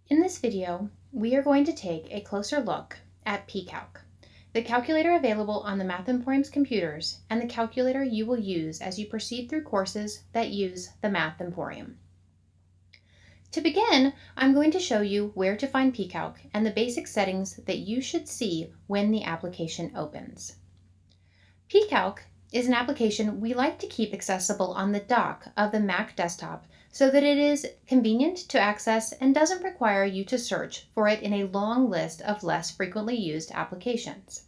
In this video, we are going to take a closer look at PCalc, the calculator available on the Math Emporium's computers and the calculator you will use as you proceed through courses that use the Math Emporium. To begin, I'm going to show you where to find PCalc and the basic settings that you should see when the application opens. PCalc is an application we like to keep accessible on the dock of the Mac desktop so that it is convenient to access and doesn't require you to search for it in a long list of less frequently used applications.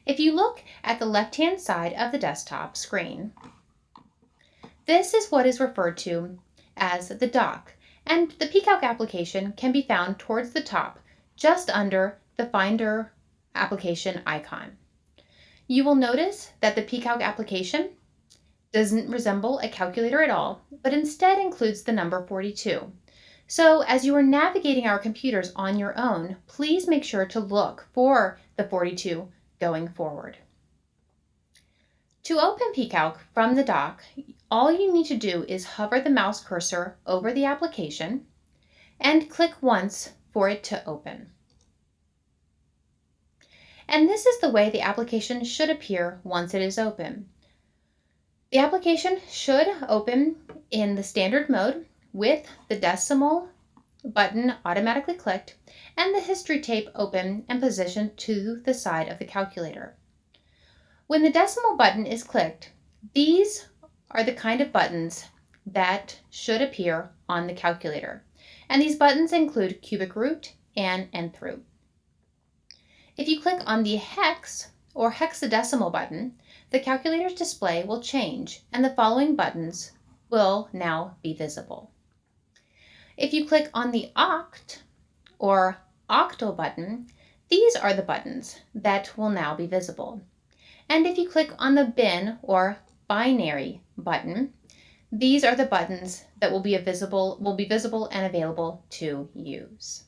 If you look at the left-hand side of the desktop screen, this is what is referred to as the dock, and the PCalc application can be found towards the top, just under the Finder application icon. You will notice that the PCalc application doesn't resemble a calculator at all, but instead includes the number 42. So as you are navigating our computers on your own, please make sure to look for the 42 going forward. To open PCalc from the dock, all you need to do is hover the mouse cursor over the application and click once for it to open. And this is the way the application should appear once it is open. The application should open in the standard mode with the decimal button automatically clicked and the history tape open and positioned to the side of the calculator. When the decimal button is clicked, these are the kind of buttons that should appear on the calculator. And these buttons include cubic root and nth root. If you click on the hex or hexadecimal button, the calculator's display will change and the following buttons will now be visible. If you click on the oct or octal button, these are the buttons that will now be visible. And if you click on the bin or binary button, these are the buttons that will be visible and available to use.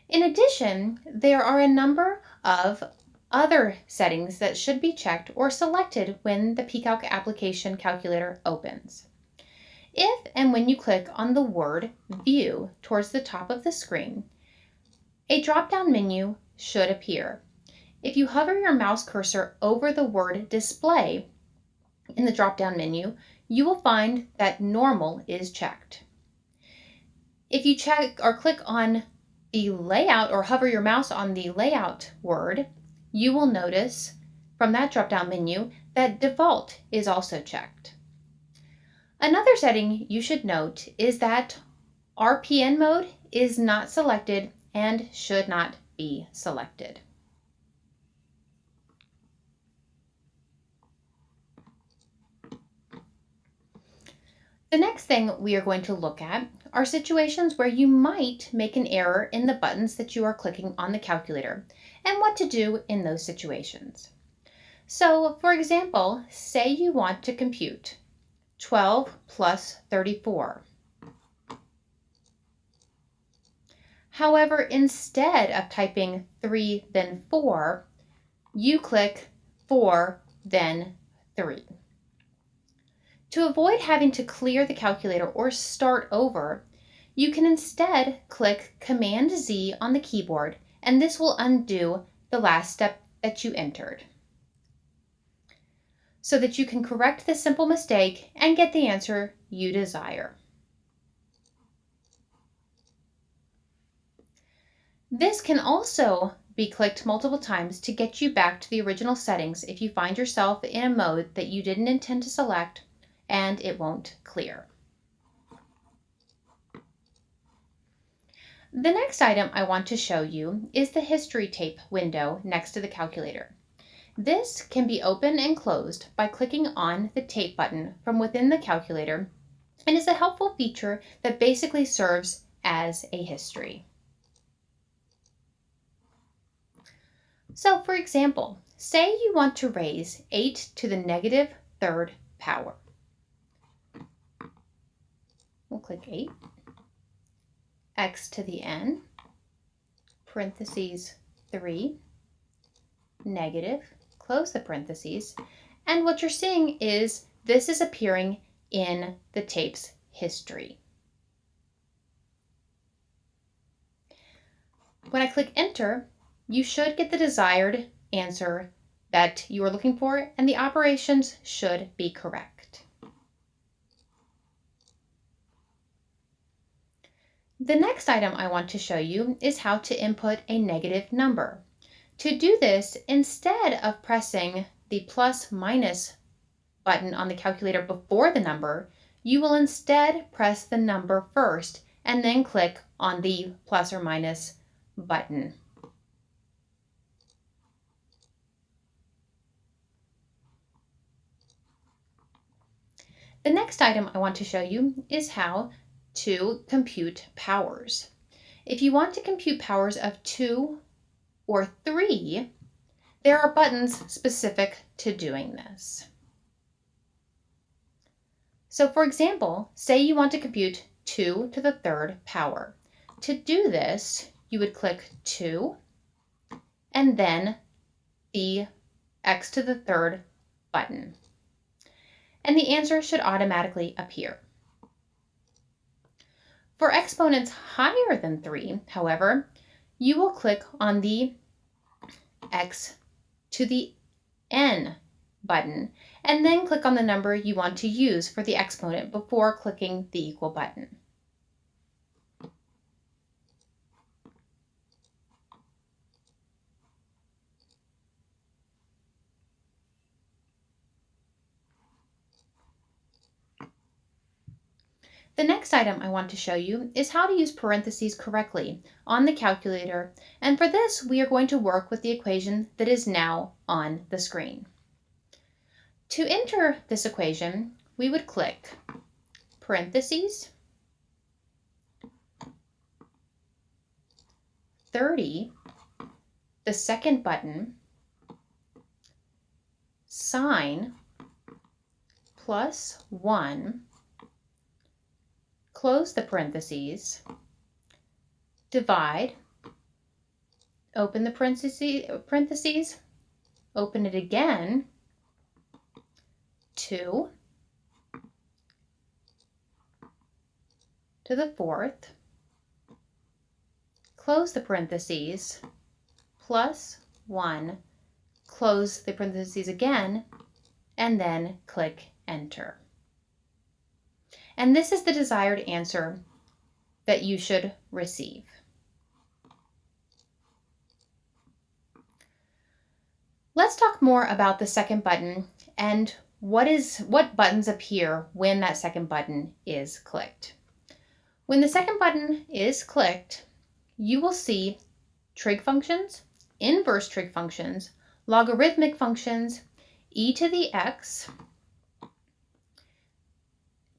In addition, there are a number of other settings that should be checked or selected when the PCalc application calculator opens. If and when you click on the word View towards the top of the screen, a drop-down menu should appear. If you hover your mouse cursor over the word Display in the drop-down menu, you will find that Normal is checked. If you check or click on the layout or hover your mouse on the layout word, you will notice from that drop-down menu that default is also checked. Another setting you should note is that RPN mode is not selected and should not be selected. The next thing we are going to look at are situations where you might make an error in the buttons that you are clicking on the calculator and what to do in those situations. So, for example, say you want to compute 12 plus 34. However, instead of typing 3 then 4, you click 4 then 3. To avoid having to clear the calculator or start over, you can instead click Command Z on the keyboard, and this will undo the last step that you entered, so that you can correct this simple mistake and get the answer you desire. This can also be clicked multiple times to get you back to the original settings if you find yourself in a mode that you didn't intend to select and it won't clear. The next item I want to show you is the history tape window next to the calculator. This can be opened and closed by clicking on the tape button from within the calculator and is a helpful feature that basically serves as a history. So for example, say you want to raise 8 to the negative third power. We'll click 8, x to the n, parentheses 3, negative, close the parentheses, and what you're seeing is this is appearing in the tape's history. When I click enter, you should get the desired answer that you are looking for, and the operations should be correct. The next item I want to show you is how to input a negative number. To do this, instead of pressing the plus minus button on the calculator before the number, you will instead press the number first and then click on the plus or minus button. The next item I want to show you is how to compute powers. If you want to compute powers of 2 or 3, there are buttons specific to doing this. So for example, say you want to compute 2 to the third power. To do this, you would click 2 and then the x to the third button. And the answer should automatically appear. For exponents higher than 3, however, you will click on the x to the n button and then click on the number you want to use for the exponent before clicking the equal button. The next item I want to show you is how to use parentheses correctly on the calculator, and for this we are going to work with the equation that is now on the screen. To enter this equation, we would click parentheses 30, the second button, sine plus 1, close the parentheses, divide, open the parentheses, open it again, 2 to the fourth, close the parentheses, plus 1, close the parentheses again, and then click enter. And this is the desired answer that you should receive. Let's talk more about the second button and what buttons appear when that second button is clicked. When the second button is clicked, you will see trig functions, inverse trig functions, logarithmic functions, e to the x,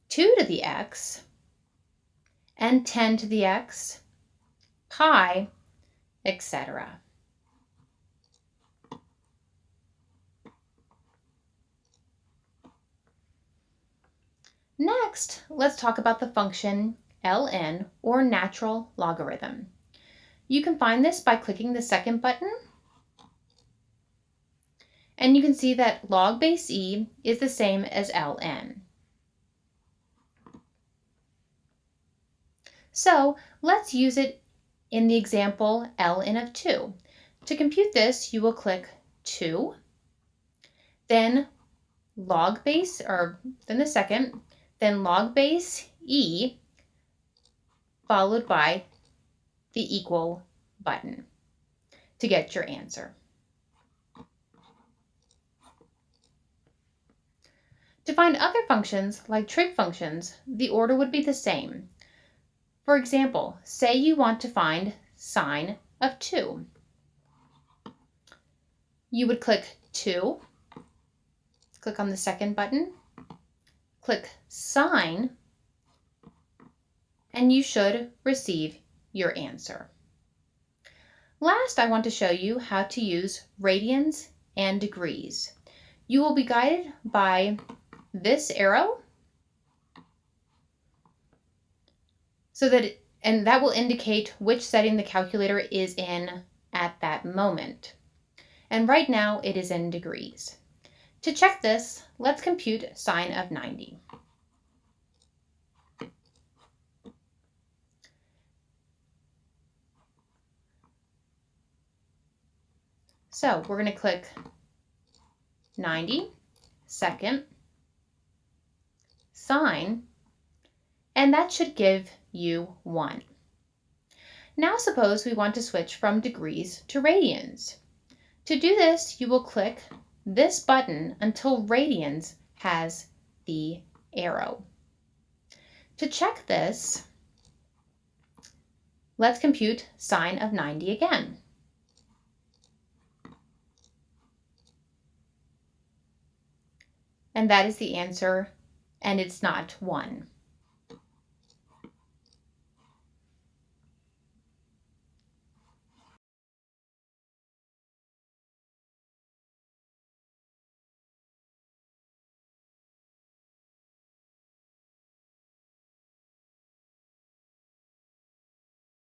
2 to the x, and 10 to the x, pi, etc. Next, let's talk about the function ln, or natural logarithm. You can find this by clicking the second button, and you can see that log base e is the same as ln. So let's use it in the example ln of 2. To compute this, you will click 2, then log base, or then the second, then log base e, followed by the equal button to get your answer. To find other functions, like trig functions, the order would be the same. For example, say you want to find sine of 2. You would click 2, click on the second button, click sine, and you should receive your answer. Last, I want to show you how to use radians and degrees. You will be guided by this arrow, and that will indicate which setting the calculator is in at that moment. And right now it is in degrees. To check this, let's compute sine of 90. So we're going to click 90, second, sine, and that should give you 1. Now suppose we want to switch from degrees to radians. To do this, you will click this button until radians has the arrow. To check this, let's compute sine of 90 again. And that is the answer, and it's not 1.